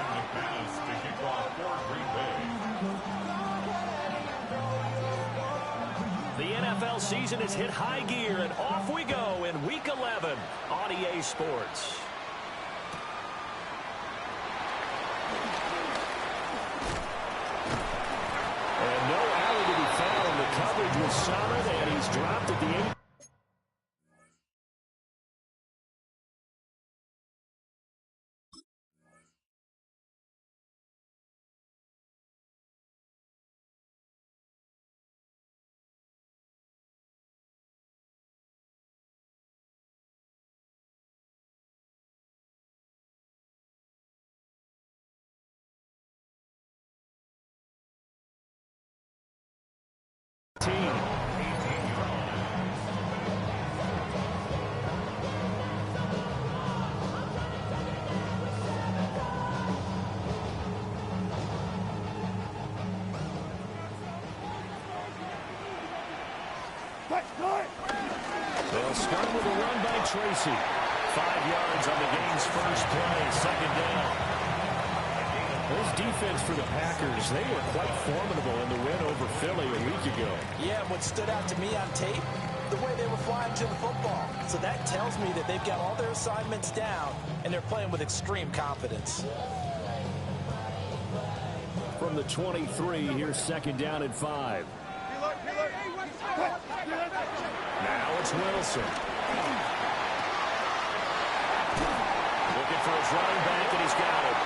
McManus to kick off for Green Bay. The NFL season has hit high gear, and off we go in Week 11 on EA Sports. And no alley to be found. The coverage was solid, and he's dropped at the 8. They'll start with a run by Tracy. 5 yards on the game's first play, second down. This defense for the Packers, they were quite formidable in the win over Philly a week ago. Yeah, what stood out to me on tape, the way they were flying to the football. So that tells me that they've got all their assignments down, and they're playing with extreme confidence. From the 23, here's second down and 5. Now it's Wilson. Looking for his running back, and he's got it.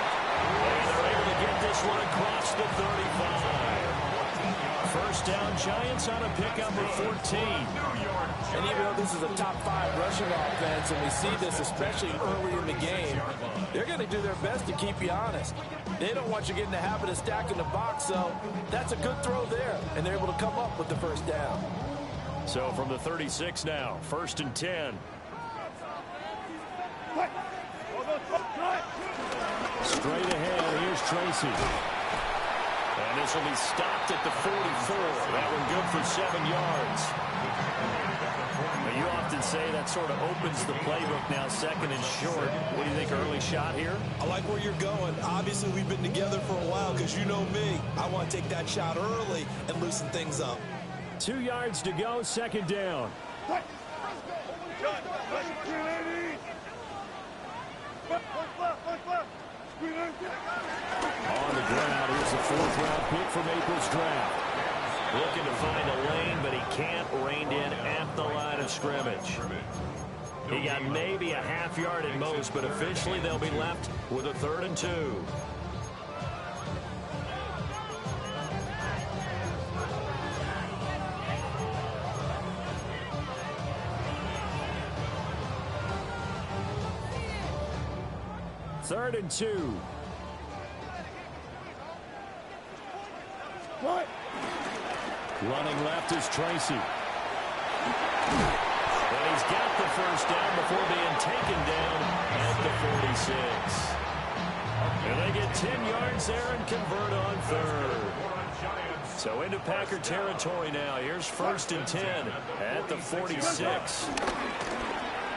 And they're able to get this one across the 35. First down, Giants on a pickup of 14. And even though this is a top 5 rushing offense, and we see this especially early in the game, they're going to do their best to keep you honest. They don't want you getting the habit of stacking the box, so that's a good throw there, and they're able to come up with the first down. So from the 36 now, first and 10. Straight ahead, here's Tracy. And this will be stopped at the 44. That one good for 7 yards. Now, you often say that sort of opens the playbook now, second and short. What do you think, early shot here? I like where you're going. Obviously, we've been together for a while because you know me. I want to take that shot early and loosen things up. 2 yards to go, second down. On the ground, here's the 4th-round pick from April's draft. Looking to find a lane, but he can't. Reined in at the line of scrimmage. He got maybe a half yard at most, but officially they'll be left with a 3rd and 2. Third and 2. What? Running left is Tracy. And he's got the first down before being taken down at the 46. And they get 10 yards there and convert on 3rd. So into Packer territory now. Here's first and 10 at the 46.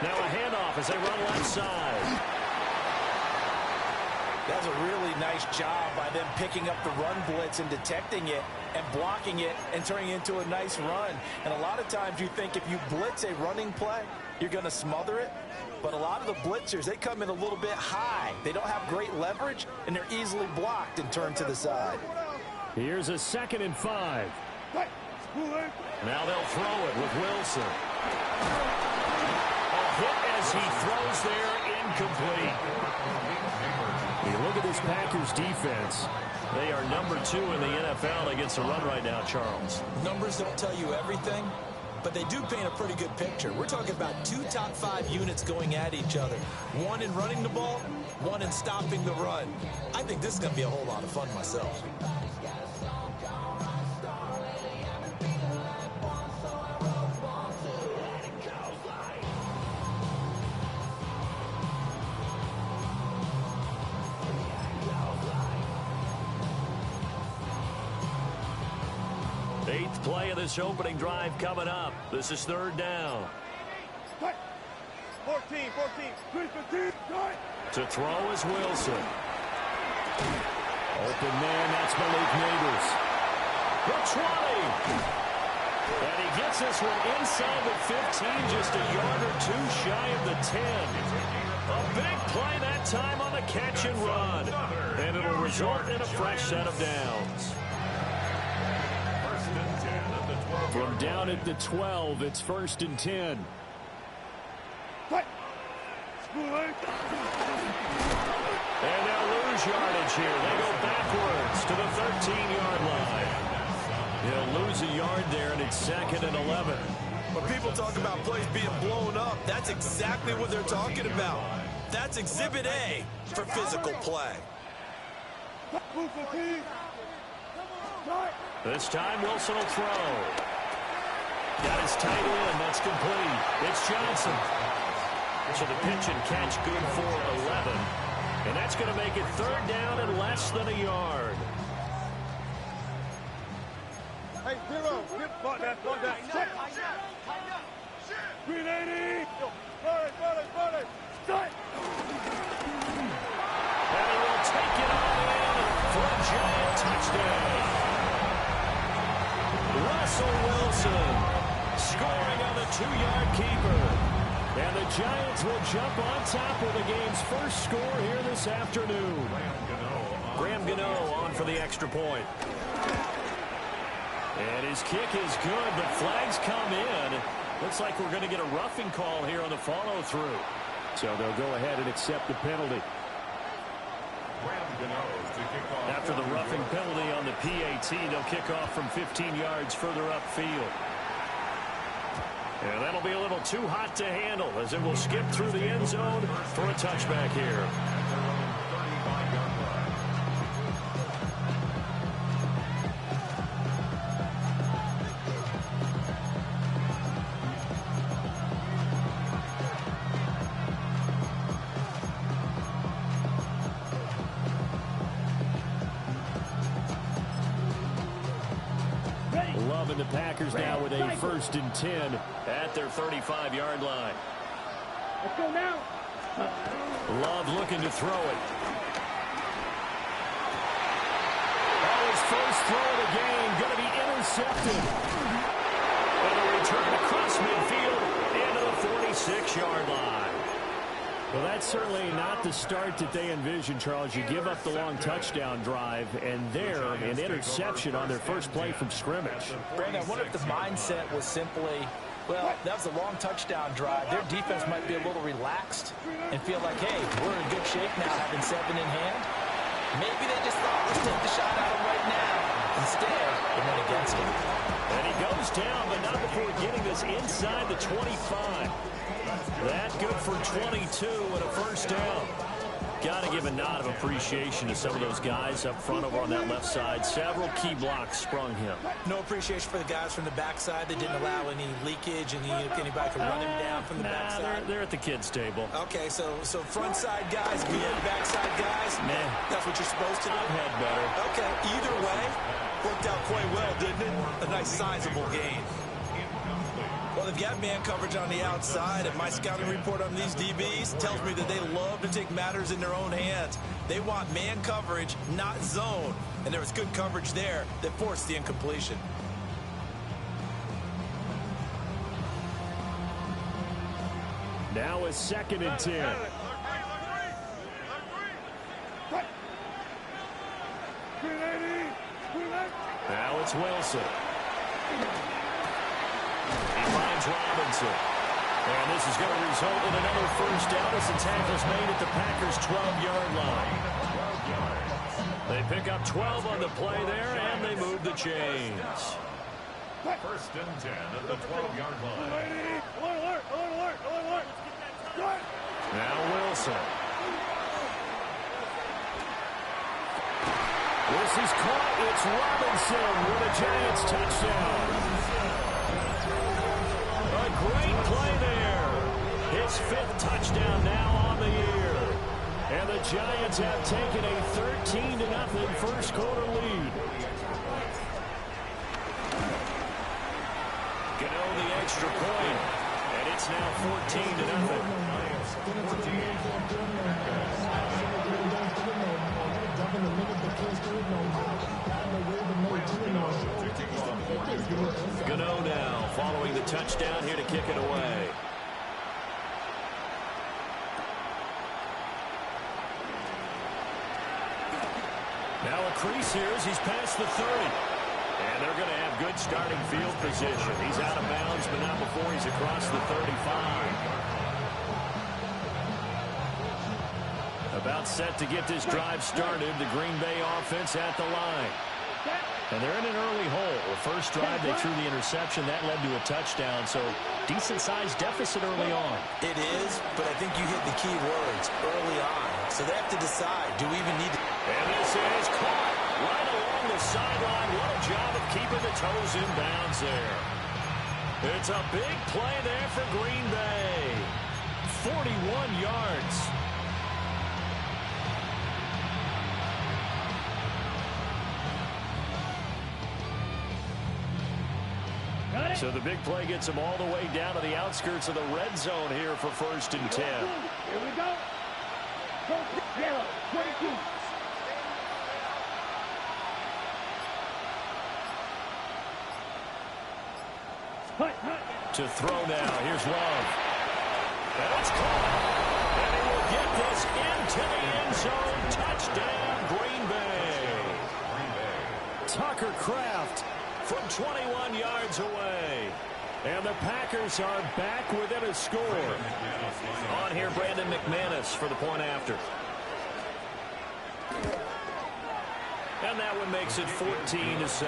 Now a handoff as they run left side. That's a really nice job by them picking up the run blitz and detecting it and blocking it and turning it into a nice run. And a lot of times you think if you blitz a running play, you're going to smother it. But a lot of the blitzers, they come in a little bit high. They don't have great leverage, and they're easily blocked and turned to the side. Here's a 2nd and 5. Now they'll throw it with Wilson. A hit as he throws there, incomplete. You look at this Packers defense. They are number 2 in the NFL against the run right now, Charles. Numbers don't tell you everything, but they do paint a pretty good picture. We're talking about 2 top 5 units going at each other. One in running the ball, one in stopping the run. I think this is going to be a whole lot of fun myself. Eighth play of this opening drive coming up. This is 3rd down. 14. To throw is Wilson. Open man, that's Malik Neighbors. The 20. And he gets this one inside the 15, just a yard or two shy of the 10. A big play that time on the catch and run. And it'll result in a fresh set of downs. From down at the 12, it's 1st and 10. And they'll lose yardage here. They go backwards to the 13-yard line. He'll lose a yard there, and it's 2nd and 11. When people talk about plays being blown up, that's exactly what they're talking about. That's Exhibit A for physical play. This time, Wilson will throw. Got his tight end. That's complete. It's Johnson. So the pitch and catch good for 11. And that's going to make it 3rd down and less than a yard. Hey, zero. Ball that. 380. Ball it. Start. And he will take it on in for a giant touchdown. Russell Wilson scoring on the 2-yard keeper. And the Giants will jump on top of the game's first score here this afternoon. Graham Gano on for the extra point. And his kick is good, but flags come in. Looks like we're going to get a roughing call here on the follow-through. So they'll go ahead and accept the penalty. After the roughing penalty on the PAT, they'll kick off from 15 yards further upfield. And that'll be a little too hot to handle as it will skip through the end zone for a touchback here. The Packers now with a 1st and 10 at their 35-yard line. Let's go now. Love looking to throw it. His first throw of the game going to be intercepted. And a return across midfield into the 46-yard line. Well, that's certainly not the start that they envisioned, Charles. You give up the long touchdown drive, and there, an interception on their first play from scrimmage. Brandon, I wonder if the mindset was simply, well, that was a long touchdown drive. Their defense might be a little relaxed and feel like, hey, we're in good shape now having 7 in hand. Maybe they just thought, let's take the shot at him right now. Instead, they went against him. And he goes down, but not before getting this inside the 25. That good for 22 and a first down. Got to give a nod of appreciation to some of those guys up front over on that left side. Several key blocks sprung him. No appreciation for the guys from the backside. They didn't allow any leakage, and anybody could run him down from the backside. They're at the kids' table. Okay, so front side guys beat backside guys? Nah. That's what you're supposed to do? I've had better. Okay, either way, worked out quite well, didn't it? A nice sizable gain. Well, they've got man coverage on the outside, and my scouting report on these DBs tells me that they love to take matters in their own hands. They want man coverage, not zone. And there was good coverage there that forced the incompletion. Now a 2nd and 10. Now it's Wilson. He finds Robinson. And this is going to result in another first down as the tackle's made at the Packers' 12-yard line. They pick up 12 on the play there, and they move the chains. 1st and 10 at the 12-yard line. Alert. Now Wilson. This is caught. It's Robinson with a Giants touchdown. A great play there. His 5th touchdown now on the year. And the Giants have taken a 13-0 first quarter lead. Gano the extra point. And it's now 14-0. Gano now following the touchdown here to kick it away. Now a crease here as he's past the 30. And they're going to have good starting field position. He's out of bounds, but not before he's across the 35. About set to get this drive started. The Green Bay offense at the line. And they're in an early hole. The first drive, they threw the interception. That led to a touchdown. So decent-sized deficit early on. It is, but I think you hit the key words early on. So they have to decide, do we even need to... And this is caught right along the sideline. What a job of keeping the toes in bounds there. It's a big play there for Green Bay. 41 yards. So the big play gets him all the way down to the outskirts of the red zone here for 1st and 10. Here we go. Yellow, 22. To throw now. Here's Love. And it's caught. And he will get this into the end zone. Touchdown, Green Bay. Tucker Kraft from 21 yards away. And the Packers are back within a score. On here, Brandon McManus for the point after. And that one makes it 14-7. Makes the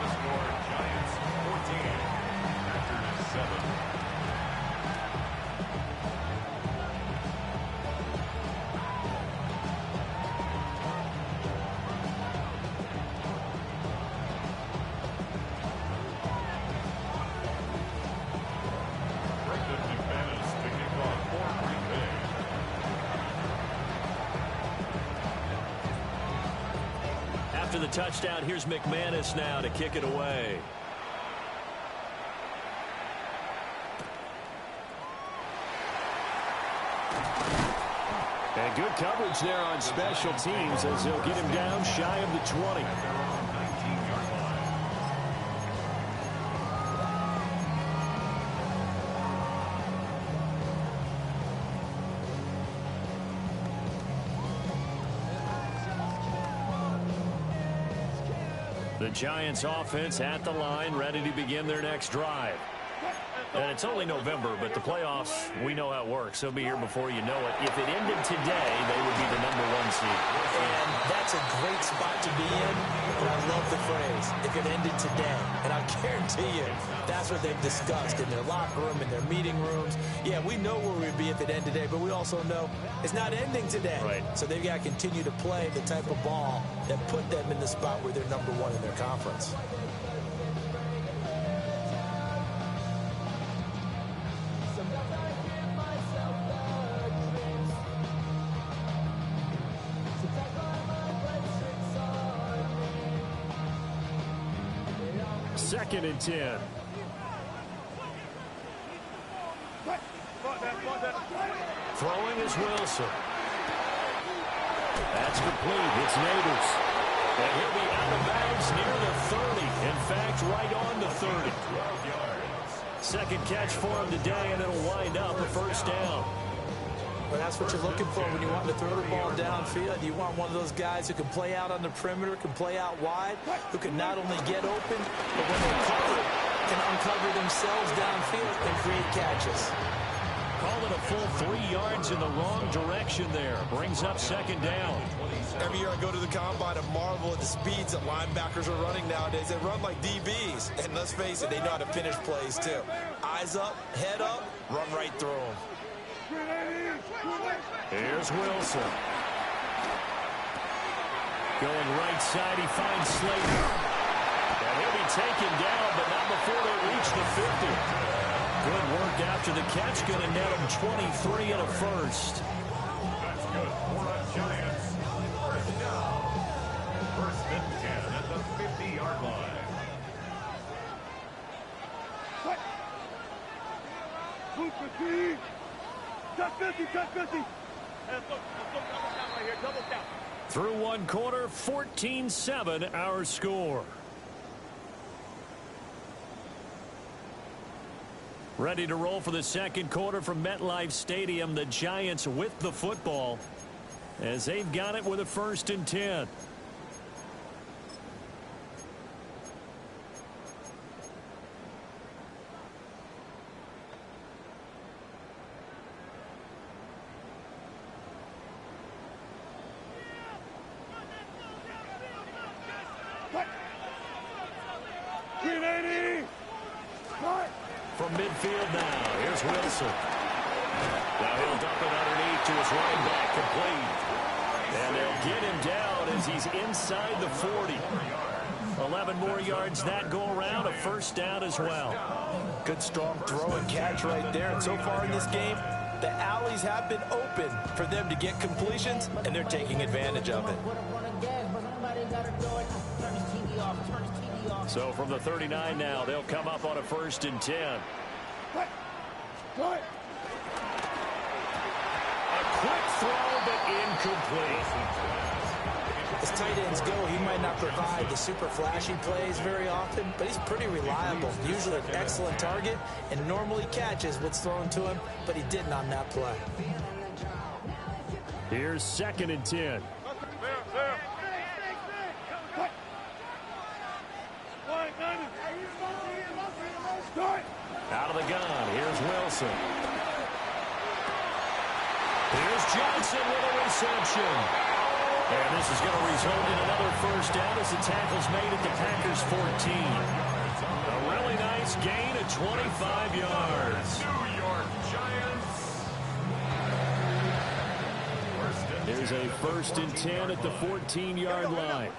score Giants 14, Packers 7. After the touchdown, here's McManus now to kick it away. And good coverage there on special teams as they'll get him down shy of the 20. The Giants offense at the line, ready to begin their next drive. And it's only November, but the playoffs, we know how it works. They'll be here before you know it. If it ended today, they would be the #1 seed. And that's a great spot to be in. And I love the phrase, if it ended today. And I guarantee you, that's what they've discussed in their locker room, in their meeting rooms. Yeah, we know where we'd be if it ended today, but we also know it's not ending today. Right. So they've got to continue to play the type of ball that put them in the spot where they're #1 in their conference. Second and 10. Throwing is Wilson. That's complete. It's Neighbors. And he'll be out of bounds near the 30. In fact, right on the 30. Second catch for him today, and it'll wind up a first down. Well, that's what you're looking for when you want to throw the ball downfield. You want one of those guys who can play out on the perimeter, can play out wide, who can not only get open, but when they cover, can uncover themselves downfield and create catches. Call it a full 3 yards in the wrong direction there. Brings up second down. Every year I go to the combine and marvel at the speeds that linebackers are running nowadays. They run like DBs. And let's face it, they know how to finish plays too. Eyes up, head up, run right through them. Here's Wilson. Going right side, he finds Slater. And he'll be taken down, but not before they reach the 50. Good work after the catch, going to net him 23 and a first. That's good for the Giants. First down. 1st and 10 at the 50-yard line. Move for 3. Touch 50, touch 50. Let's go double down right here, double down. Through one quarter, 14-7 our score. Ready to roll for the second quarter from MetLife Stadium. The Giants with the football as they've got it with a 1st and 10. From midfield now, here's Wilson. Now he'll dump it underneath to his running back, complete. And they'll get him down as he's inside the 40. 11 more yards that go around, a 1st down as well. Good strong throw and catch right there. And so far in this game, the alleys have been open for them to get completions, and they're taking advantage of it. So from the 39 now, they'll come up on a 1st and 10. A quick throw, but incomplete. As tight ends go, he might not provide the super flashy plays very often, but he's pretty reliable. Usually an excellent target and normally catches what's thrown to him, but he didn't on that play. Here's 2nd and 10. Out of the gun, here's Wilson. Here's Johnson with a reception. And this is going to result in another 1st down as the tackle's made at the Packers' 14. A really nice gain of 25 yards. New York Giants. There's a 1st and 10 at the 14-yard line.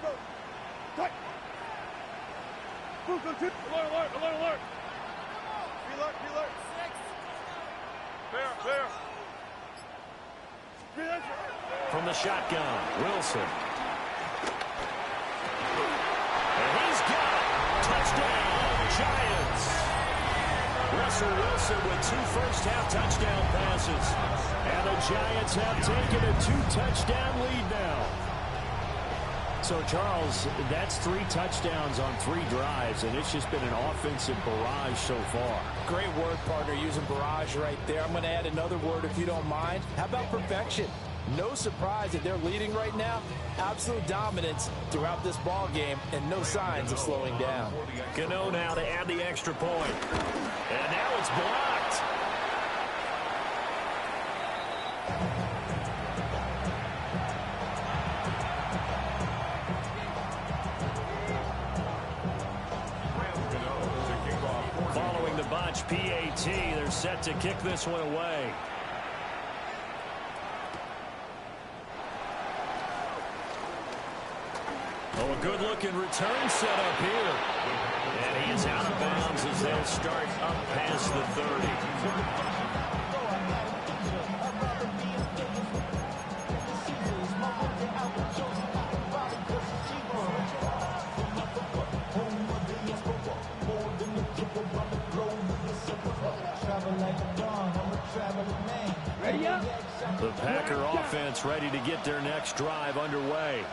Alert. Clear. From the shotgun, Wilson. And he's got it. Touchdown, Giants. Russell Wilson with 2 first-half touchdown passes. And the Giants have taken a 2-touchdown lead now. So, Charles, that's 3 touchdowns on 3 drives, and it's just been an offensive barrage so far. Great word, partner, using barrage right there. I'm going to add another word if you don't mind. How about perfection? No surprise that they're leading right now. Absolute dominance throughout this ball game and no signs of slowing down. Gano now to add the extra point. And now it's blocked. Following the bunch, PAT, they're set to kick this one away. Oh, a good-looking return set up here. And he is out of bounds as they'll start up past the 30. The Packer offense ready to get their next drive underway.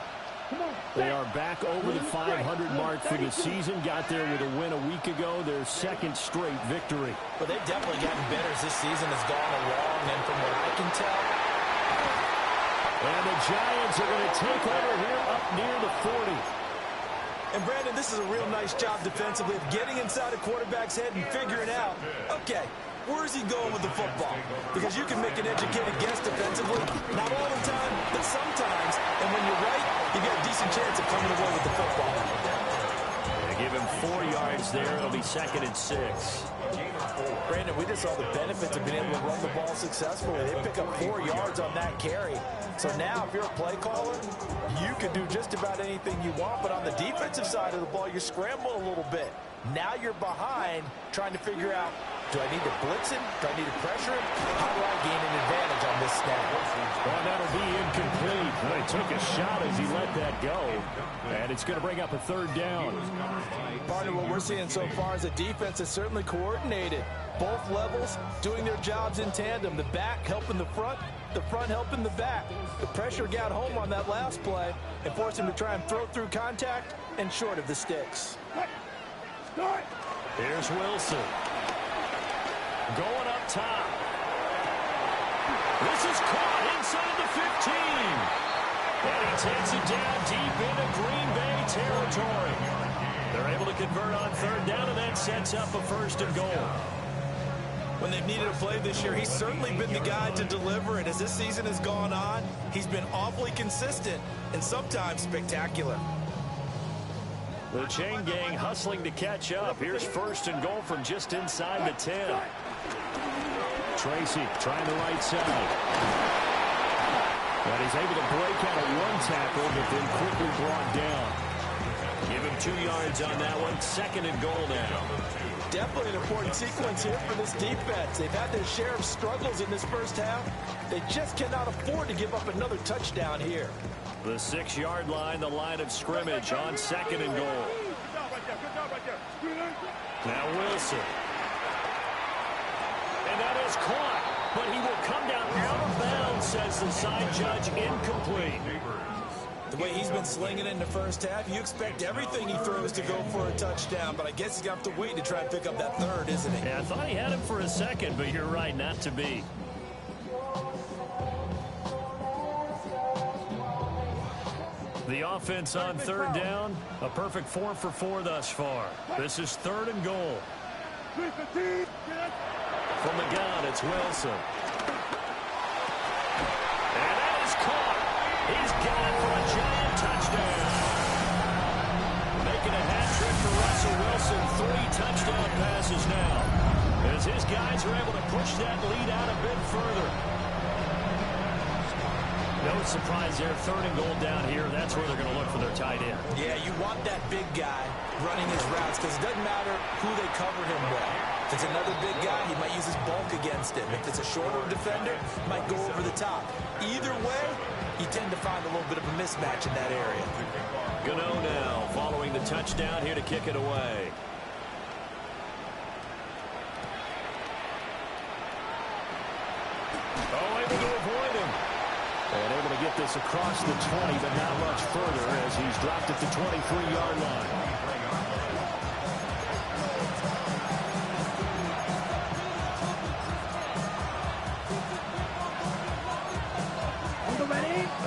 They are back over the 500 mark for the season. Got there with a win a week ago, their 2nd straight victory. But they've definitely gotten better as this season has gone along, and from what I can tell. And the Giants are going to take over here up near the 40. And, Brandon, this is a real nice job defensively of getting inside a quarterback's head and figuring out, okay, where's he going with the football? Because you can make an educated guess defensively. Not all the time, but sometimes. And when you're right, you get a decent chance of coming away with the football. They give him 4 yards there. It'll be 2nd and 6. Brandon, we just saw the benefits of being able to run the ball successfully. They pick up 4 yards on that carry. So now, if you're a play caller, you can do just about anything you want. But on the defensive side of the ball, you scramble a little bit. Now you're behind trying to figure out, do I need to blitz him? Do I need to pressure him? How do I gain an advantage on this snap? Well, that'll be incomplete. Well, he took a shot as he let that go, and it's going to bring up a third down. Partner, what we're seeing so far is the defense is certainly coordinated. Both levels doing their jobs in tandem. The back helping the front helping the back. The pressure got home on that last play and forced him to try and throw through contact and short of the sticks. Here's Wilson. Going up top. This is caught inside the 15. And he takes it down deep into Green Bay territory. They're able to convert on third down, and that sets up a 1st and goal. When they've needed a play this year, he's certainly been the guy to deliver it. As this season has gone on, he's been awfully consistent and sometimes spectacular. The chain gang hustling to catch up. Here's 1st and goal from just inside the 10. Tracy trying the right side. But he's able to break out of one tackle, but then quickly brought down. Give him 2 yards on that one. 2nd and goal now. Definitely an important sequence here for this defense. They've had their share of struggles in this first half. They just cannot afford to give up another touchdown here. The 6-yard line, the line of scrimmage on 2nd and goal. Now Wilson. And that is caught, but he will come down out of bounds, says the side judge, incomplete. The way he's been slinging it in the first half, you expect everything he throws to go for a touchdown, but I guess he's going to have to wait to try and pick up that 3rd, isn't he? Yeah, I thought he had him for a second, but you're right, not to be. The offense on 3rd down, a perfect 4 for 4 thus far. This is 3rd and goal. From the gun, it's Wilson. And that is caught. He's got it for a giant touchdown. Making a hat trick for Russell Wilson. 3 touchdown passes now, as his guys are able to push that lead out a bit further. No surprise there. 3rd and goal down here. That's where they're going to look for their tight end. Yeah, you want that big guy running his routes because it doesn't matter who they cover him with. If it's another big guy, he might use his bulk against him. If it's a shorter defender, he might go over the top. Either way, you tend to find a little bit of a mismatch in that area. Gano now following the touchdown here to kick it away. Oh, able to avoid him. And able to get this across the 20, but not much further as he's dropped at the 23-yard line.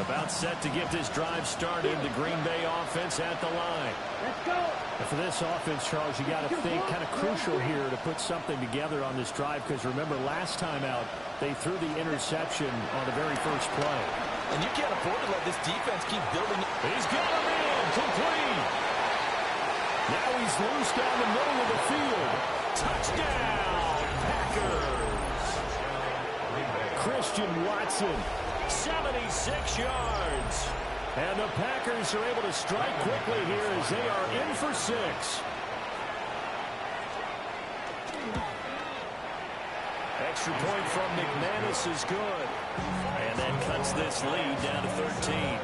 About set to get this drive started. The Green Bay offense at the line. Let's go. And for this offense, Charles, you got to think kind of crucial here to put something together on this drive, because remember last time out they threw the interception on the very first play. And you can't afford to let this defense keep building. He's got him in. Complete. Now he's loose down the middle of the field. Touchdown, Packers. Christian Watson. 76 yards. And the Packers are able to strike quickly here as they are in for 6. Extra point from McManus is good. And that cuts this lead down to 13.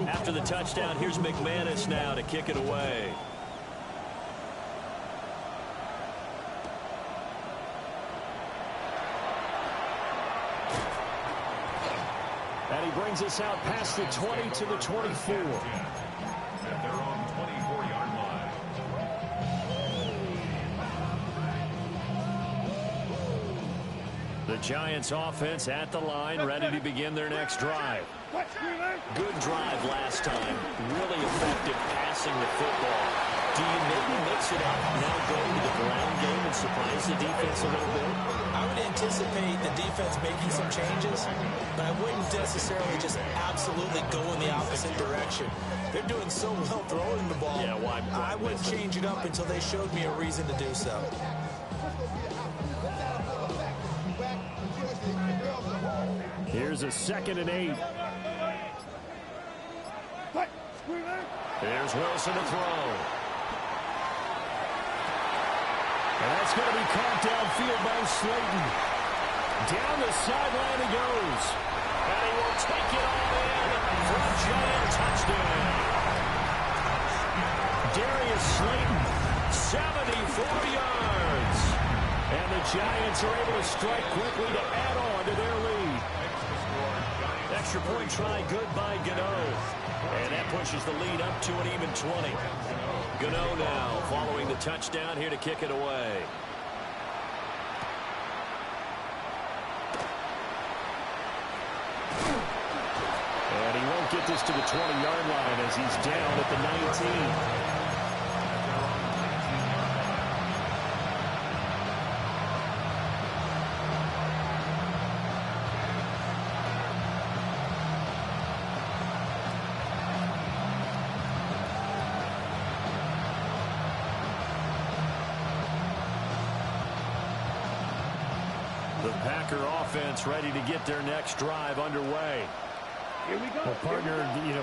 After the touchdown, here's McManus now to kick it away. And he brings us out past the 20 to the 24. And they're on 24-yard line. The Giants offense at the line, ready to begin their next drive. Good drive last time. Really effective passing the football. Do you maybe mix it up, now go to the ground game and surprise the defense a little bit? I would anticipate the defense making some changes, but I wouldn't necessarily just absolutely go in the opposite direction. They're doing so well throwing the ball. Yeah, why time. I wouldn't change it up until they showed me a reason to do so. Here's a 2nd and 8. There's Wilson to throw. And that's going to be caught downfield by Slayton. Down the sideline he goes. And he will take it all in for a Giant touchdown. Darius Slayton, 74 yards. And the Giants are able to strike quickly to add on to their lead. Extra point try good by Gano. And that pushes the lead up to an even 20. Gano now following the touchdown here to kick it away. And he won't get this to the 20-yard line as he's down at the 19. The Packer offense ready to get their next drive underway. Here we go. Well, partner,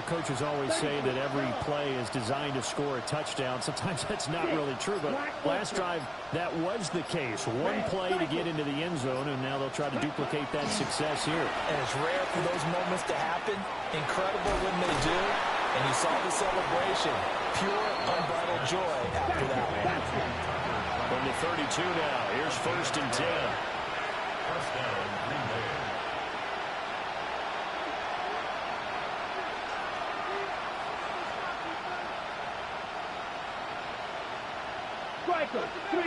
coaches always say that every play is designed to score a touchdown. Sometimes that's not really true, but last drive, that was the case. One play to get into the end zone, and now they'll try to duplicate that success here. And it's rare for those moments to happen. Incredible when they do. And you saw the celebration. Pure, unbridled joy after that one. From the 32 now, here's 1st and 10. First down, Green Bay. Striker, 3-3.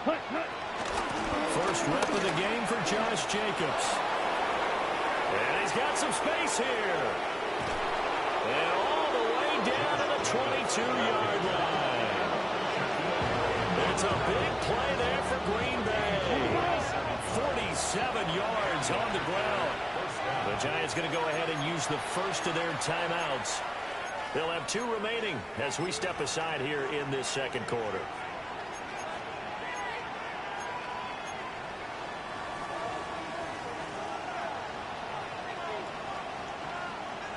Hunt, hunt. First rep of the game for Josh Jacobs. And he's got some space here. And all the way down to the 22-yard line. It's a big play there for Green Bay. 47 yards on the ground. The Giants going to go ahead and use the first of their timeouts. They'll have 2 remaining as we step aside here in this second quarter.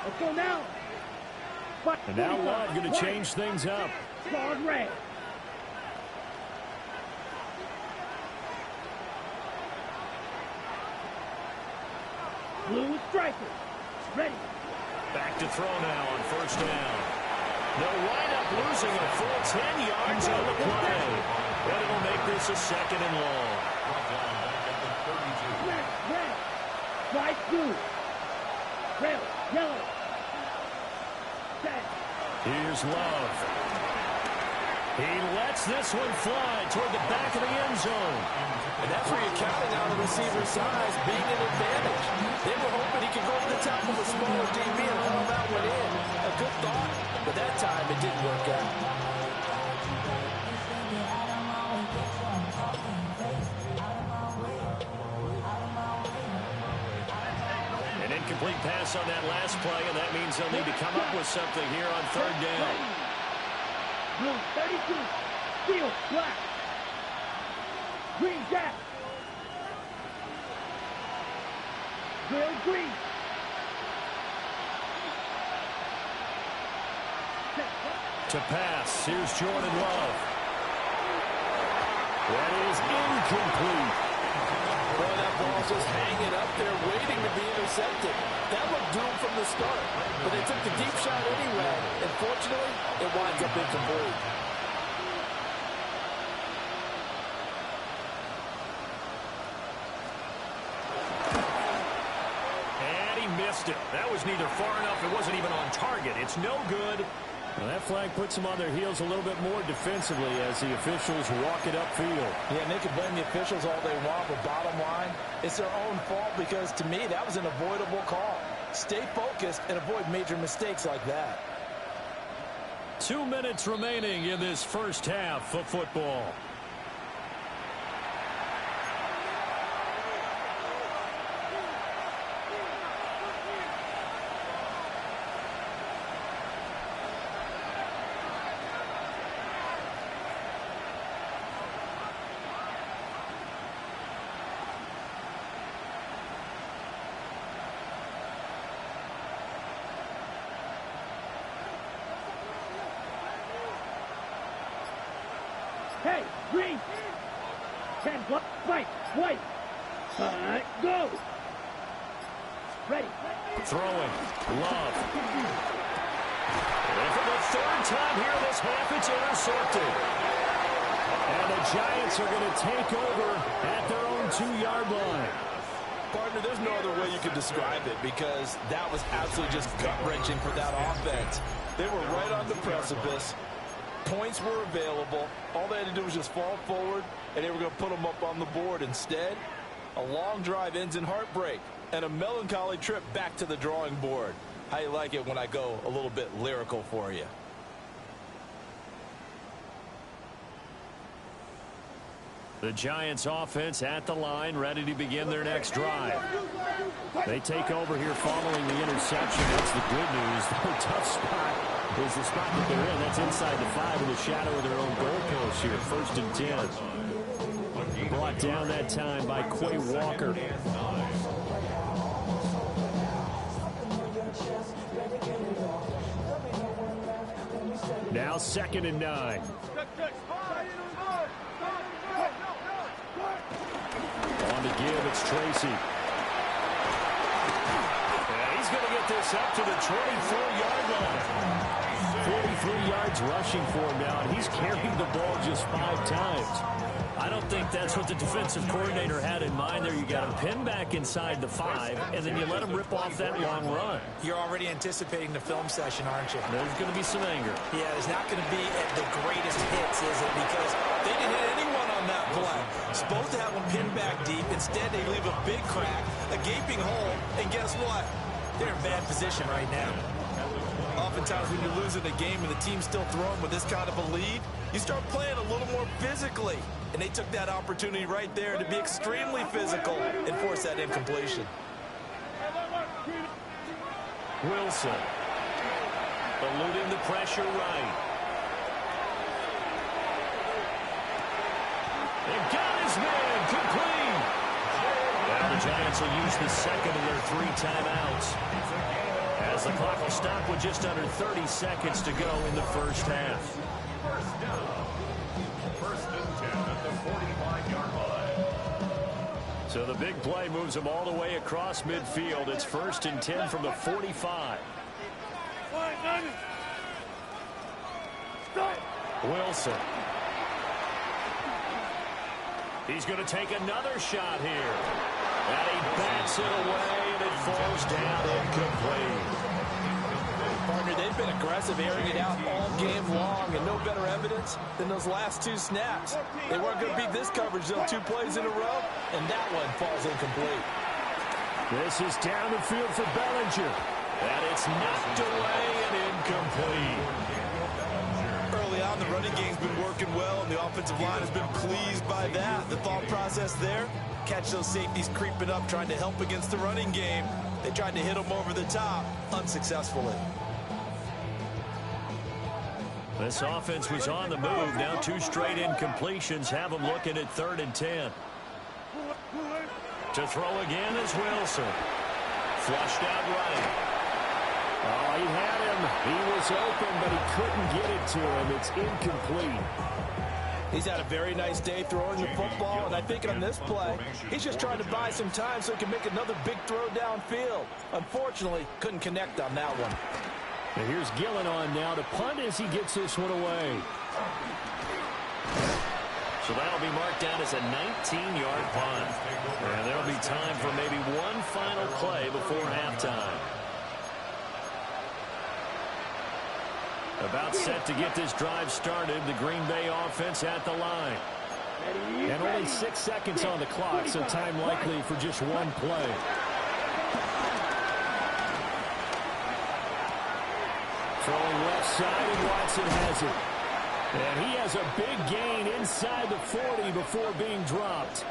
Let's go now. And now Love going to change things up. Guard red. Blue striker. Ready. Back to throw now on 1st down. They'll wind up losing a full 10 yards on the play. And it'll make this a 2nd and long. Red, red. White, blue. Red, yellow. Set. Here's Love. He lets this one fly toward the back of the end zone. And that's where you're counting on the receiver's size being an advantage. They were hoping he could go over the top of a smaller DB and haul that one in. A good thought, but that time it didn't work out. An incomplete pass on that last play, and that means they'll need to come up with something here on 3rd down. Blue 32. Steel black. Green jack. Grill green. To pass, here's Jordan Love. That is incomplete. Boy, that ball's just hanging up there waiting to be intercepted. That looked doomed from the start, but they took the deep shot anyway. And fortunately, it winds up incomplete. And he missed it. That was neither far enough. It wasn't even on target. It's no good. Well, that flag puts them on their heels a little bit more defensively as the officials walk it upfield. Yeah, and they can blame the officials all they want, but bottom line, it's their own fault because, to me, that was an avoidable call. Stay focused and avoid major mistakes like that. 2 minutes remaining in this first half of football. Green. 10 plus. Fight. White. Go. Ready. Throwing. Love. And for the third time here this half, it's intercepted. And the Giants are going to take over at their own 2-yard line. Partner, there's no other way you could describe it because that was absolutely just gut-wrenching for that offense. They were right on the precipice. Points were available. All they had to do was just fall forward, and they were going to put them up on the board. Instead, a long drive ends in heartbreak and a melancholy trip back to the drawing board. How you like it when I go a little bit lyrical for you? The Giants offense at the line, ready to begin their next drive. They take over here following the interception. That's the good news. The tough spot is the spot that they're in. That's inside the 5 in the shadow of their own goalpost here. 1st and 10. Brought down that time by Quay Walker. Now 2nd and 9. On to give, it's Tracy. And he's going to get this up to the 24-yard line. 43 yards rushing for him now, and he's carried the ball just 5 times. I don't think that's what the defensive coordinator had in mind there. You got him pinned back inside the 5, and then you let him rip off that long run. You're already anticipating the film session, aren't you? There's going to be some anger. Yeah, there's not going to be the greatest hits, is it? Because they didn't hit anyone on that play. Supposed to have them pinned back deep. Instead, they leave a big crack, a gaping hole, and guess what? They're in bad position right now. Oftentimes when you're losing a game and the team's still throwing with this kind of a lead, you start playing a little more physically. And they took that opportunity right there to be extremely physical and force that incompletion. Wilson. Eluding the pressure right. And got his man complete. Now the Giants will use the second of their 3 timeouts. As the clock will stop with just under 30 seconds to go in the first half. First down. 1st and 10 at the 45-yard line. So the big play moves them all the way across midfield. It's 1st and 10 from the 45. Wilson. He's going to take another shot here. And he bats it away, and it falls down incomplete. Partner, they've been aggressive, airing it out all game long, and no better evidence than those last 2 snaps. They weren't going to beat this coverage, though, 2 plays in a row, and that one falls incomplete. This is down the field for Bellinger. And it's knocked away and incomplete. Early on, the running game's been working well, and the offensive line has been pleased by that. The thought process there, catch those safeties creeping up, trying to help against the running game. They tried to hit them over the top, unsuccessfully. This offense was on the move. Now 2 straight incompletions have them looking at 3rd and 10. To throw again is Wilson. Flushed out right. Oh, he had him. He was open, but he couldn't get it to him. It's incomplete. He's had a very nice day throwing the football, and I think on this play, he's just trying to buy some time so he can make another big throw downfield. Unfortunately, couldn't connect on that one. And here's Gillen on now to punt as he gets this one away. So that'll be marked down as a 19-yard punt. And there'll be time for maybe one final play before halftime. About set to get this drive started. The Green Bay offense at the line. And only 6 seconds on the clock, so time likely for just one play. Throwing left side, and Watson has it. And he has a big gain inside the 40 before being dropped.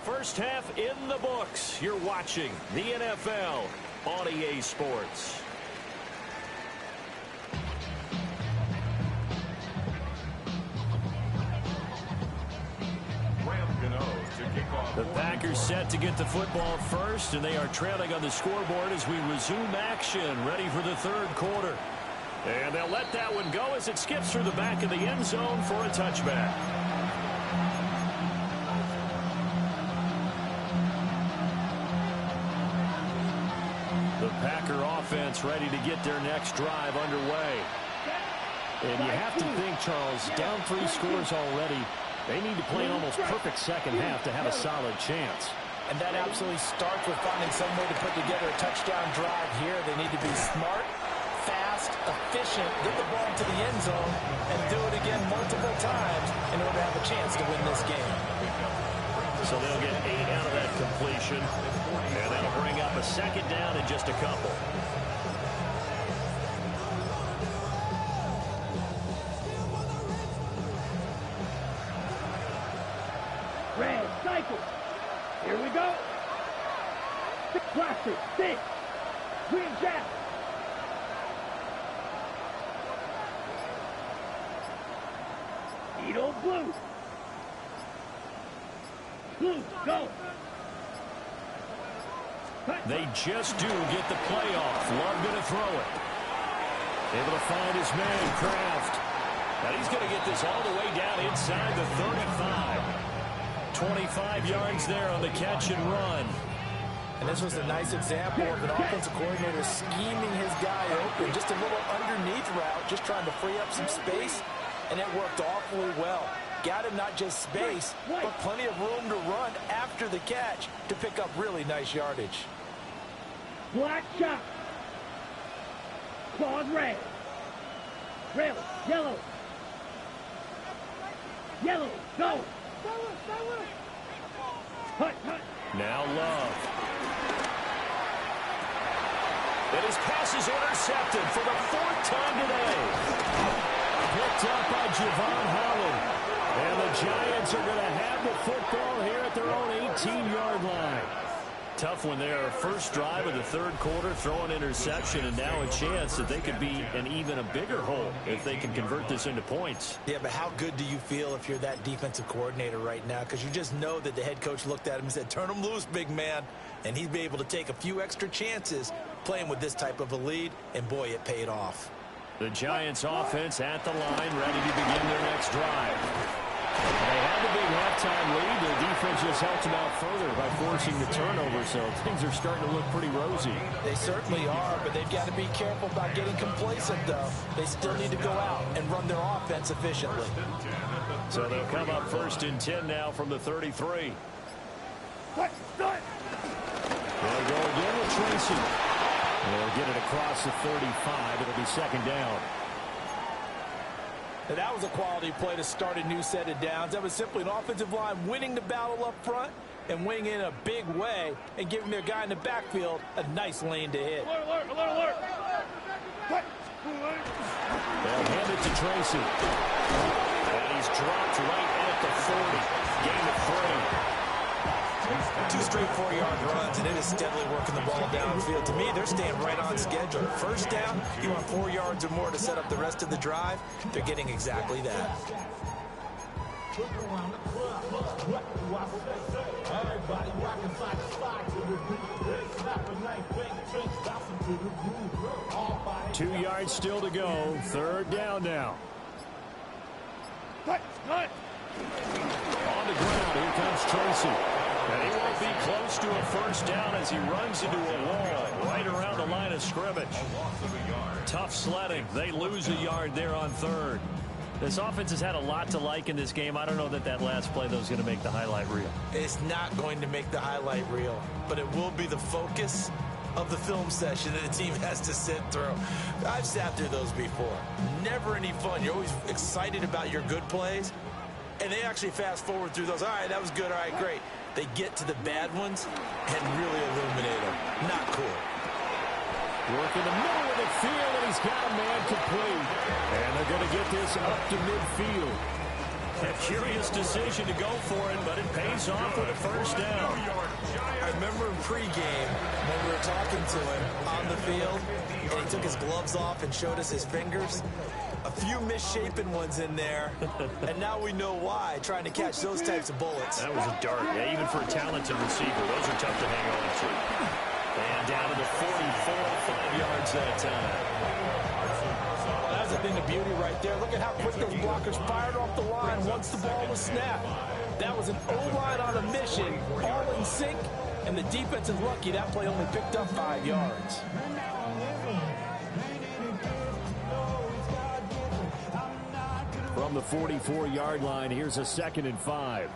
First half in the books. You're watching the NFL on EA Sports. Graham Gano to kick off The Packers set to get the football first, and they are trailing on the scoreboard as we resume action, ready for the third quarter. And they'll let that one go as it skips through the back of the end zone for a touchback. The Packer offense ready to get their next drive underway. And you have to think, Charles, down 3 scores already. They need to play an almost perfect second half to have a solid chance. And that absolutely starts with finding some way to put together a touchdown drive here. They need to be smart, fast, efficient, get the ball into the end zone, and do it again multiple times in order to have a chance to win this game. So they'll get 8 out of that completion, and that'll bring up a second down in just a couple. Red cycle. Here we go. Plastic, 6. Green jab. Needle blue. Blue, go. They just do get the play off. Love going to throw it. Able to find his man, Kraft. And he's going to get this all the way down inside the 35. 25 yards there on the catch and run. And this was a nice example of an offensive coordinator scheming his guy open. Just a little underneath route, just trying to free up some space, and it worked awfully well. Got him not just space, but plenty of room to run after the catch to pick up really nice yardage. Black shot. Claws red. Red, yellow. Yellow, go. Hut, hut. Now Love. And his pass is intercepted for the 4th time today. Picked up by Javon Holland. And the Giants are going to have the football here at their own 18-yard line. Tough one there. First drive of the third quarter, throw an interception, and now a chance that they could be in even a bigger hole if they can convert this into points. Yeah, but how good do you feel if you're that defensive coordinator right now? Because you just know that the head coach looked at him and said, turn him loose, big man. And he'd be able to take a few extra chances playing with this type of a lead, and boy, it paid off. The Giants offense at the line, ready to begin their next drive. They had the big halftime lead. Their defense just helped them out further by forcing the turnover, so things are starting to look pretty rosy. They certainly are, but they've got to be careful about getting complacent, though. They still need to go out and run their offense efficiently. So they'll come up 1st and 10 now from the 33. They'll go again with Tracy. They'll get it across the 35. It'll be second down. Now, that was a quality play to start a new set of downs. That was simply an offensive line winning the battle up front and winning in a big way and giving their guy in the backfield a nice lane to hit. Alert, alert, alert. They'll hand it to Tracy. And he's dropped right at the 40. Gain of 3. 2 straight 4-yard runs, and it is steadily working the ball downfield. To me, they're staying right on schedule. First down, you want 4 yards or more to set up the rest of the drive. They're getting exactly that. Two yards still to go. Third down now. On the ground, here comes Tracy. And he won't be close to a first down as he runs into a wall right around the line of scrimmage. Tough sledding. They lose a yard there on third. This offense has had a lot to like in this game. I don't know that last play, though, is going to make the highlight reel. It's not going to make the highlight reel, but it will be the focus of the film session that the team has to sit through. I've sat through those before. Never any fun. You're always excited about your good plays, and they actually fast forward through those. All right, that was good. All right, great. They get to the bad ones and really illuminate them. Not cool. Work in the middle of the field, and he's got a man complete. And they're going to get this up to midfield. A curious decision to go for it, but it pays off with a first down. I remember in pregame when we were talking to him on the field, and he took his gloves off and showed us his fingers. A few misshapen ones in there, and now we know why, trying to catch those types of bullets. That was a dart. Yeah, even for a talented receiver, those are tough to hang on to. And down to the 44, 5 yards that time. Well, that's a thing of beauty right there. Look at how quick those blockers fired off the line once the ball was snapped. That was an O-line on a mission, all in sync, and the defense is lucky that play only picked up 5 yards. From the 44-yard line, here's a 2nd and 5.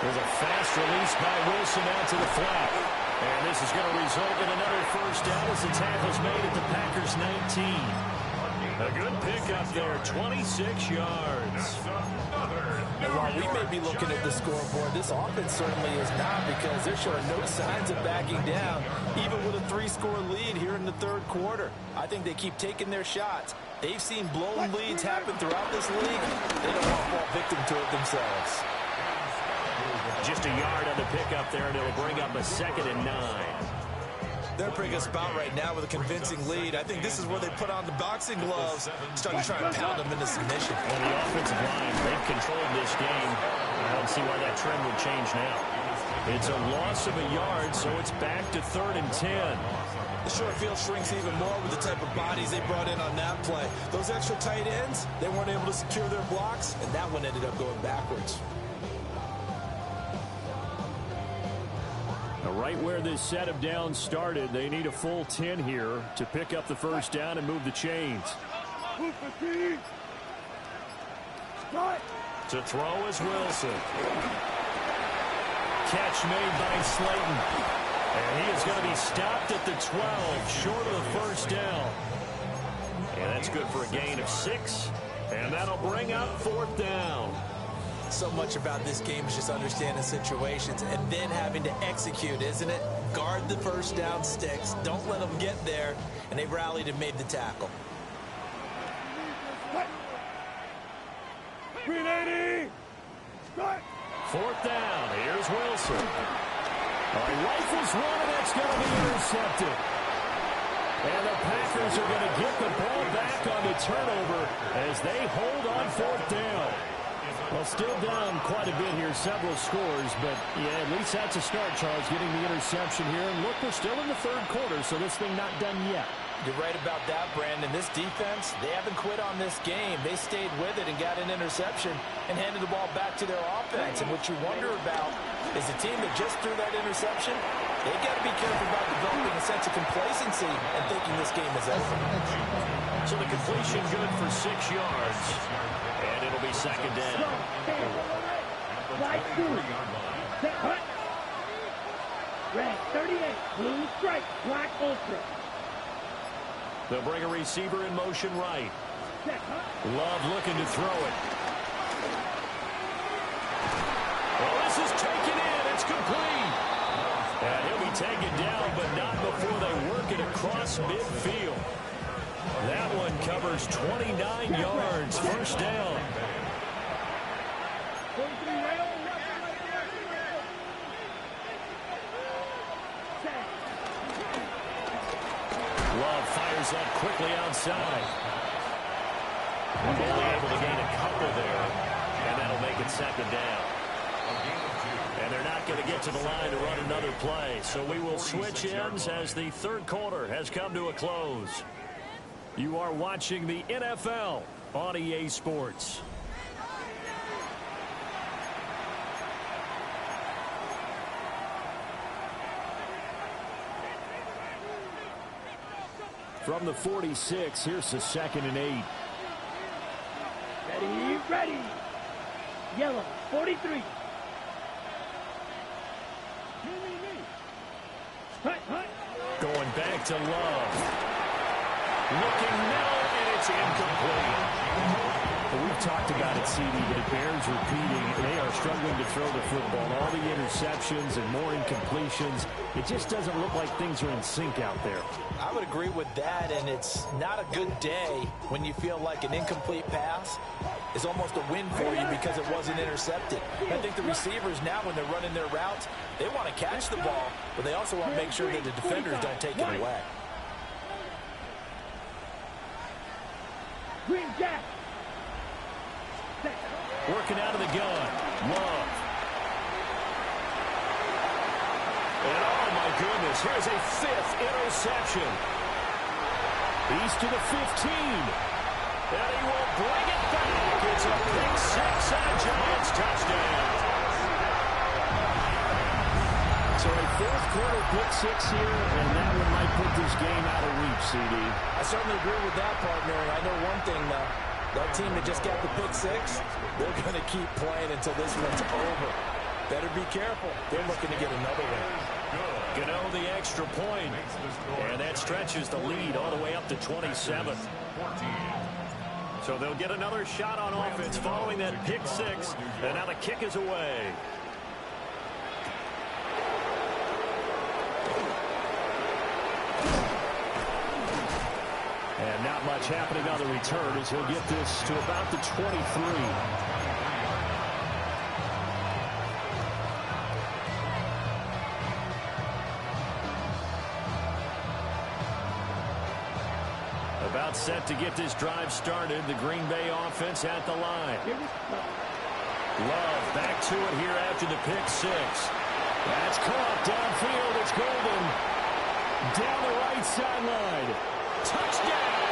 There's a fast release by Wilson out to the flat. And this is going to result in another first down as the tackle's made at the Packers' 19. A good pickup there, 26 yards. And while we may be looking at the scoreboard, this offense certainly is not, because they're showing no signs of backing down, even with a 3-score lead here in the third quarter. I think they keep taking their shots. They've seen blown leads happen throughout this league. They don't want to fall victim to it themselves. Just a yard on the pickup there, and it'll bring up a 2nd and 9. They're in a pretty good spot right now with a convincing lead. I think this is where they put on the boxing gloves, start to try and pound them into submission. And the offensive line, they've controlled this game. I don't see why that trend would change now. It's a loss of a yard, so it's back to 3rd and 10. The short field shrinks even more with the type of bodies they brought in on that play. Those extra tight ends, they weren't able to secure their blocks, and that one ended up going backwards. Right where this set of downs started, they need a full 10 here to pick up the first down and move the chains. To throw is Wilson. Catch made by Slayton. And he is going to be stopped at the 12, short of the first down. And that's good for a gain of 6. And that'll bring up 4th down. So much about this game is just understanding situations and then having to execute, isn't it? Guard the first down sticks. Don't let them get there. And they rallied and made the tackle. 380. 4th down. Here's Wilson. Rifles one, and that's going to be intercepted. And the Packers are going to get the ball back on the turnover as they hold on 4th down. Well, still down quite a bit here, several scores, but yeah, at least that's a start, Charles, getting the interception here. And look, we're still in the third quarter, so this thing not done yet. You're right about that, Brandon. This defense, they haven't quit on this game. They stayed with it and got an interception and handed the ball back to their offense. And what you wonder about is the team that just threw that interception, they've got to be careful about developing a sense of complacency and thinking this game is over. So the completion good for 6 yards. And it'll be 2nd down. Right through. Set, hut. Red 38, blue stripe, black ultra. They'll bring a receiver in motion right. Set, hut. Love looking to throw it. Well, this is taken in. It's complete. And he'll be taken down, but not before they work it across midfield. That one covers 29 yards. First down. Love fires up quickly outside. Only able to gain a couple there, and that'll make it 2nd down. And they're not going to get to the line to run another play, so we will switch ends as the third quarter has come to a close. You are watching the NFL on EA Sports. From the 46, here's the 2nd and 8. Ready, ready. Yellow, 43. Hut, hut. Going back to Love. Looking now, and it's incomplete. Well, we've talked about it, CD, but it bears repeating. They are struggling to throw the football. All the interceptions and more incompletions. It just doesn't look like things are in sync out there. I would agree with that, and it's not a good day when you feel like an incomplete pass is almost a win for you because it wasn't intercepted. I think the receivers now, when they're running their routes, they want to catch the ball, but they also want to make sure that the defenders don't take it away. Green Jack. Set. Working out of the gun. Love. And oh my goodness, here's a 5th interception. He's to the 15. And he will bring it back. It's a pick 6 and a Giants touchdown. So a 4th quarter pick 6 here, and that one might put this game out of reach, CD. I certainly agree with that part, Mary. I know one thing, though. That team that just got the pick 6, they're going to keep playing until this one's over. Better be careful. They're looking to get another one. Gano the extra point. And that stretches the lead all the way up to 27. So they'll get another shot on offense following that pick 6. And now the kick is away. And not much happening on the return as he'll get this to about the 23. About set to get this drive started. The Green Bay offense at the line. Love back to it here after the pick 6. That's caught downfield. It's Golden. Down the right sideline. Touchdown,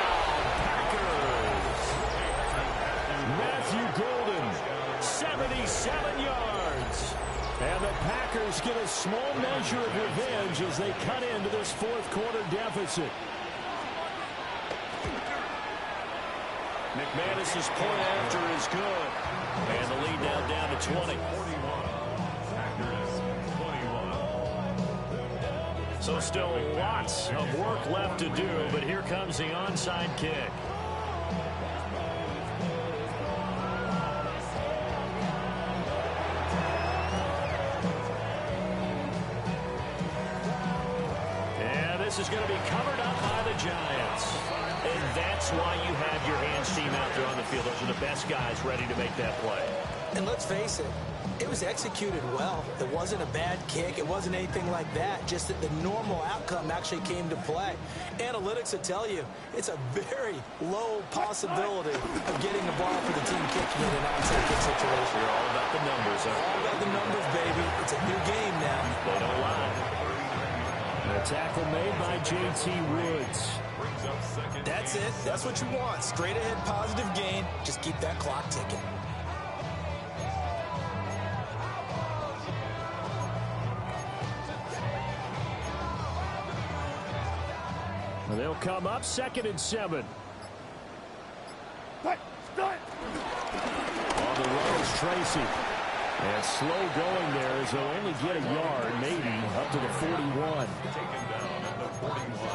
Packers. Matthew Golden, 77 yards. And the Packers get a small measure of revenge as they cut into this 4th quarter deficit. McManus's point after is good. And the lead now down to 20. So still lots of work left to do, but here comes the onside kick. And this is going to be covered up by the Giants. And that's why you have your hands team out there on the field. Those are the best guys ready to make that play. And let's face it, it was executed well. It wasn't a bad kick. It wasn't anything like that. Just that the normal outcome actually came to play. Analytics will tell you it's a very low possibility of getting the ball for the team kicking in an onside kick situation. You're all about the numbers, huh? All about the numbers, baby. It's a new game now. They don't lie. A tackle made by J.T. Woods. That's it. That's what you want. Straight ahead positive gain. Just keep that clock ticking. They'll come up 2nd and 7. Start. On the run is Tracy. And slow going there as they'll only get a yard, maybe, up to the 41.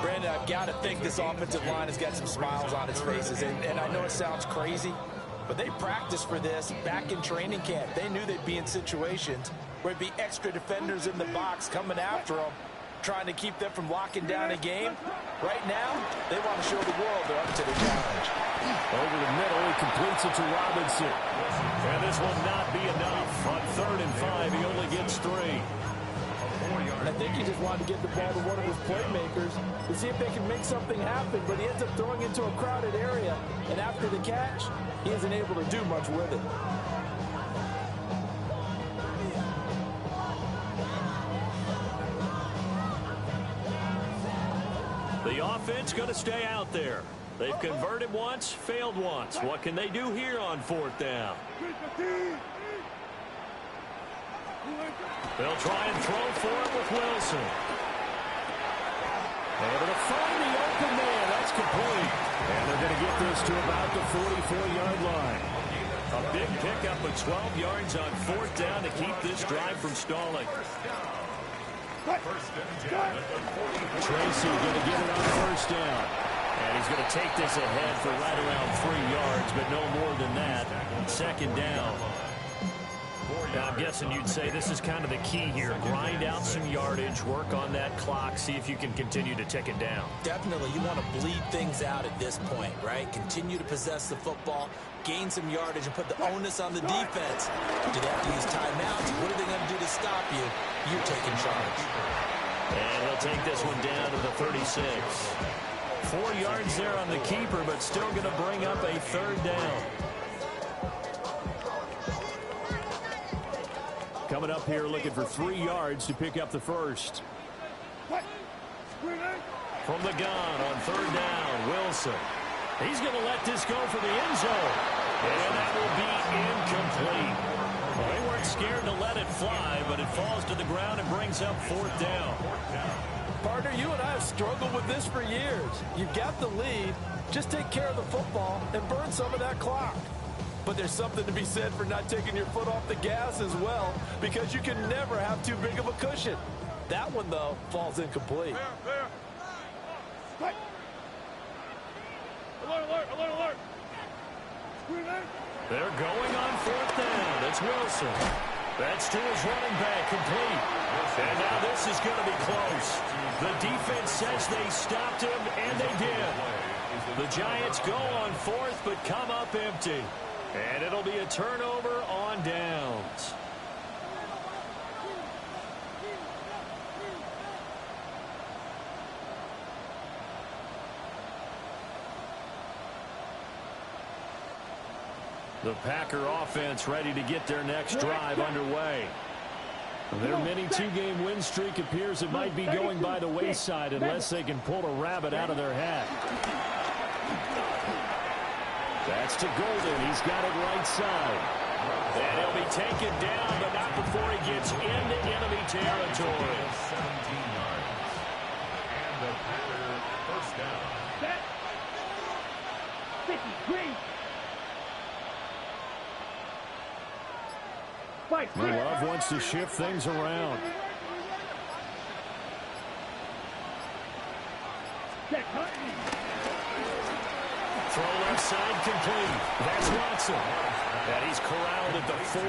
Brandon, I've got to think this offensive line has got some smiles on its faces. And I know it sounds crazy, but they practiced for this back in training camp. They knew they'd be in situations where there'd be extra defenders in the box coming after them, trying to keep them from locking down a game. Right now, they want to show the world they're up to the challenge. Over the middle, he completes it to Robinson. And this will not be enough. On 3rd and 5, he only gets 3. And I think he just wanted to get the ball to one of his playmakers to see if they can make something happen, but he ends up throwing into a crowded area, and after the catch, he isn't able to do much with it. The offense going to stay out there. They've converted once, failed once. What can they do here on 4th down? They'll try and throw for it with Wilson. Able to find the open man. That's complete. And they're going to get this to about the 44-yard line. A big pickup of 12 yards on 4th down to keep this drive from stalling. Tracy going to get it on 1st down. And he's going to take this ahead for right around 3 yards, but no more than that. 2nd down. Now, I'm guessing you'd say this is kind of the key here. Grind out some yardage, work on that clock, see if you can continue to tick it down. Definitely, you want to bleed things out at this point, right? Continue to possess the football, gain some yardage, and put the onus on the defense. Do they have to use timeouts? What are they going to do to stop you? You're taking charge. And he'll take this one down to the 36. 4 yards there on the keeper, but still going to bring up a third down. Coming up here looking for 3 yards to pick up the first. From the gun on third down, Wilson. He's going to let this go for the end zone. And that will be incomplete. Well, they weren't scared to let it fly, but it falls to the ground and brings up fourth down. Partner, you and I have struggled with this for years. You've got the lead. Just take care of the football and burn some of that clock. But there's something to be said for not taking your foot off the gas as well, because you can never have too big of a cushion. That one, though, falls incomplete. Alert. They're going on fourth down. It's Wilson. That's to his running back, complete. And now this is going to be close. The defense says they stopped him, and they did. The Giants go on fourth, but come up empty. And it'll be a turnover on downs. The Packer offense ready to get their next drive underway. Their mini two-game win streak appears it might be going by the wayside unless they can pull a rabbit out of their hat. That's to Golden. He's got it right side. And he'll be taken down, but not before he gets into enemy territory. 17 yards. And the Packer first down. Set. 53. Love wants to shift things around. Throw left side complete. That's Watson. And he's corralled at the 40,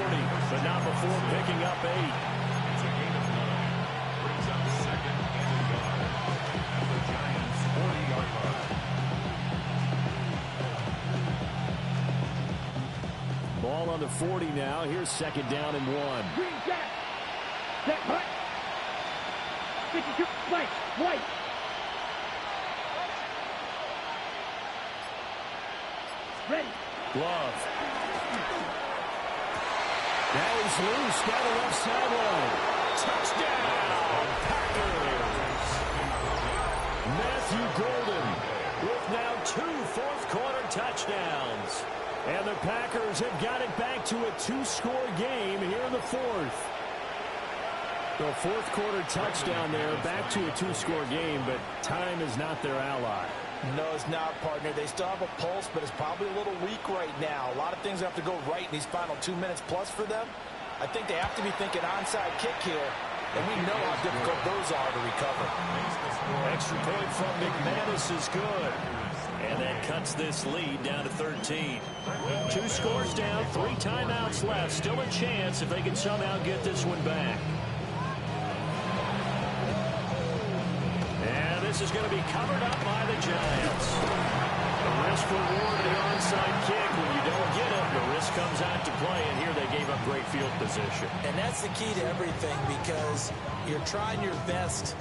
but not before picking up 8. It's a gain of 9. Brings up second and a yard at the Giants' 40-yard line. Ball on the 40 now. Here's second down and 1. Green jack. Set hut. 52. White. Ready. Love. Now he's loose down the left sideline. Touchdown, Packers. Matthew Golden With now 2 fourth-quarter touchdowns. And the Packers have got it back to a 2-score game here in the fourth. The fourth-quarter touchdown there, back to a 2-score game, but time is not their ally. No, it's not, partner. They still have a pulse, but it's probably a little weak right now. A lot of things have to go right in these final 2 minutes plus for them. I think they have to be thinking onside kick here, and we know how difficult those are to recover. Extra point from McManus is good. And that cuts this lead down to 13. 2 scores down, 3 timeouts left. Still a chance if they can somehow get this one back. And this is going to be covered up by the Giants. The risk reward of the onside kick. When you don't get it, the risk comes out to play. And here they gave up great field position. And that's the key to everything, because you're trying your best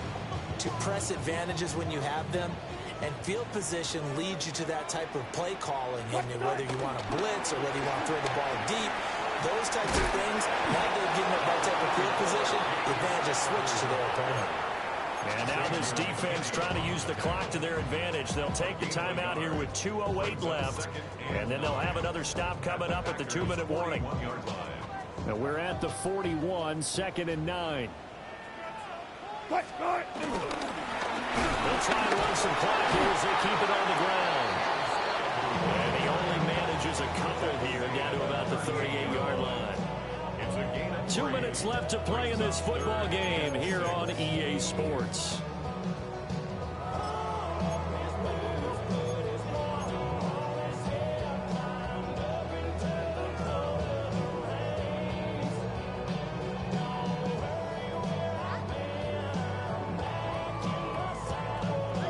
to press advantages when you have them. And field position leads you to that type of play calling. And whether you want to blitz or whether you want to throw the ball deep, those types of things, now they're getting that type of field position, the advantage is switched to their opponent. And now this defense trying to use the clock to their advantage. They'll take the timeout here with 2:08 left. And then they'll have another stop coming up at the 2-minute warning. Now we're at the 41, 2nd and 9. They'll try to run some clock here as they keep it on the ground. And he only manages a couple here down to about the 38-yard line. 2 minutes left to play in this football game here on EA Sports.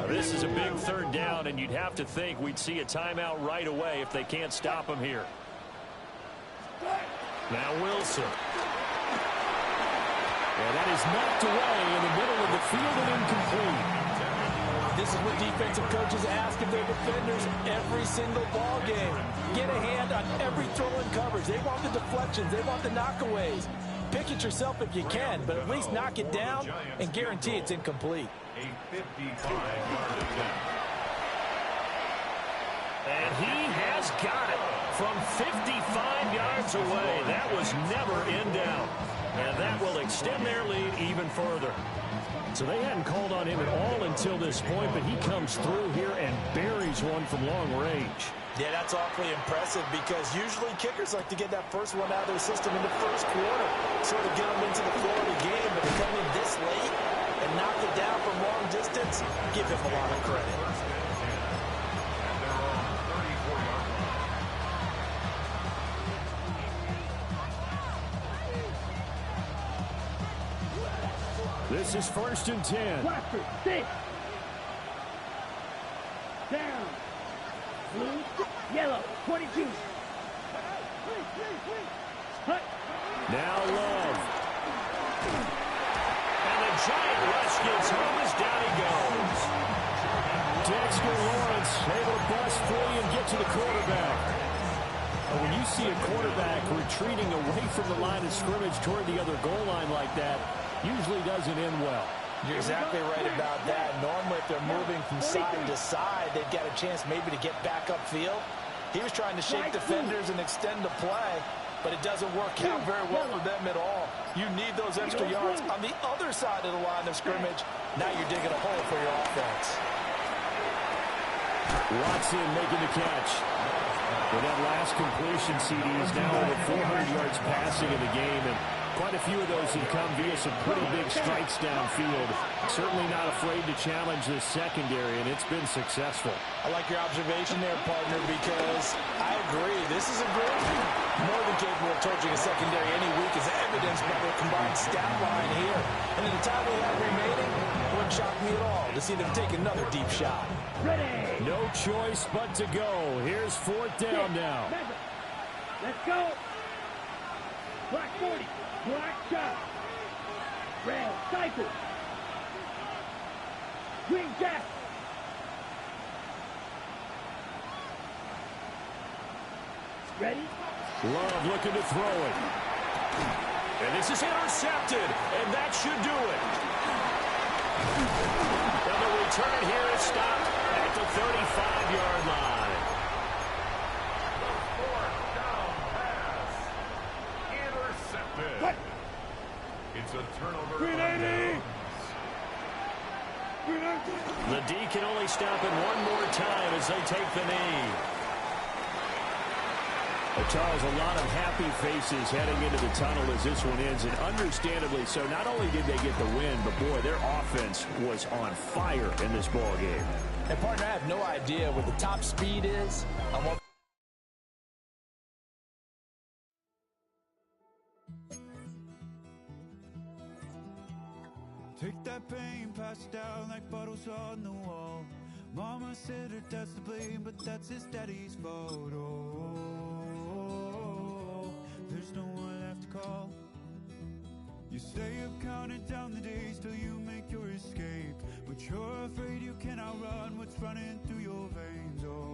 This is a big third down, and you'd have to think we'd see a timeout right away if they can't stop him here. Now Wilson. And that is knocked away in the middle of the field and incomplete. This is what defensive coaches ask of their defenders every single ball game. Get a hand on every throw in coverage. They want the deflections. They want the knockaways. Pick it yourself if you can, but at least knock it down and guarantee it's incomplete. A 55-yard attempt. And he has got it from 55 yards away. That was never in doubt. And that will extend their lead even further. So they hadn't called on him at all until this point, but he comes through here and buries one from long range. Yeah, that's awfully impressive because usually kickers like to get that first one out of their system in the first quarter, sort of get them into the flow of the game, but to come in this late and knock it down from long distance, give him a lot of credit. And they're on 34-yard line. This is 1st and 10. Watford, 6. Down. Blue, yellow, 22. Hut. Now Love. And the giant rush gets home as down he goes. Dexter Lawrence able to bust free and get to the quarterback. When you see a quarterback retreating away from the line of scrimmage toward the other goal line like that, usually doesn't end well. You're exactly right about that. Normally, if they're moving from side to side, they've got a chance maybe to get back upfield. He was trying to shake defenders and extend the play, but it doesn't work out very well for them at all. You need those extra yards on the other side of the line of scrimmage. Now you're digging a hole for your offense. Watson making the catch. With that last completion, CD is now over 400 yards passing in the game, and quite a few of those have come via some pretty big strikes downfield. Certainly not afraid to challenge this secondary, and it's been successful. I like your observation there, partner, because I agree. This is a group more than capable of torching a secondary any week, as evidenced by their combined stat line here. And in the time we have remaining, it wouldn't shock me at all to see them take another deep shot. Ready. No choice but to go. Here's 4th down now. Let's go. Black 40. Black shot. Red cycle. Green jack. Ready? Love looking to throw it. And this is intercepted, and that should do it. And the return here is stopped at the 35-yard line. Fourth down pass. Intercepted. What? It's a turnover. 380. The D can only stop it one more time as they take the knee. Charles, a lot of happy faces heading into the tunnel as this one ends, and understandably so. Not only did they get the win, but boy, their offense was on fire in this ball game. And partner, I have no idea what the top speed is. Take that pain, pass it down like bottles on the wall. Mama said her dad's to blame, but that's his daddy's fault. Oh, there's no one left to call. You stay up counting down the days till you make your escape, but you're afraid you cannot run what's running through your veins. Oh,